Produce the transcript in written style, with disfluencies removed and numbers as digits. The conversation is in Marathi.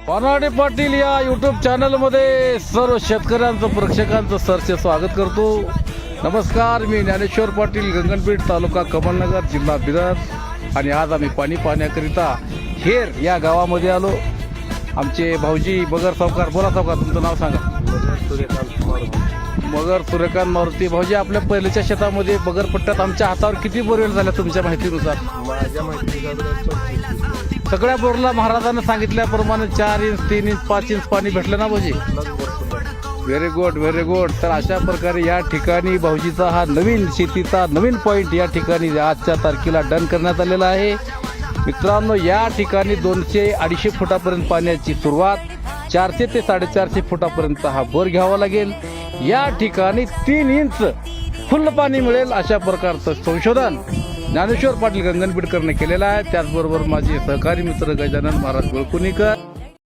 पानाडे पाटील या यूट्यूब चॅनलमध्ये सर्व शेतकऱ्यांचं प्रेक्षकांचं सरसे स्वागत करतो. नमस्कार, मी ज्ञानेश्वर पाटील, गंगनपीठ, तालुका कमलनगर, जिल्हा बिदर. आणि आज आम्ही पाणी पाहण्याकरिता हेर या गावामध्ये आलो. आमचे भाऊजी बगर सावकार. बोला सावकार, तुमचं नाव सांगा. मगर सूर्यकांत मारुती. भाऊजी, आपल्या पहिल्याच्या शेतामध्ये बगर पट्ट्यात आमच्या हातावर किती बोरवेल झाल्या तुमच्या माहितीनुसार? माझ्या माहितीनुसार सगळ्या बोरला महाराजांनी सांगितल्याप्रमाणे 4 इंच, 3 इंच, 5 इंच पाणी भेटलं ना भाऊजी? Very good, very good. तर अशा प्रकारे या ठिकाणी भाऊजीचा हा नवीन शेतीचा नवीन पॉईंट या ठिकाणी आजच्या तारखेला डन करण्यात आलेला आहे. मित्रांनो, या ठिकाणी 200-250 फुटापर्यंत पाण्याची सुरुवात, 400 ते 450 फुटापर्यंत हा बोर घ्यावा लागेल. या ठिकाणी 3 इंच फुल्ल पाणी मिळेल अशा प्रकारचं संशोधन ज्ञानेश्वर पाटील गंगनपीठकरने केलेलं आहे. त्याचबरोबर माझे सहकारी मित्र गजानन महाराज गुळकुणीकर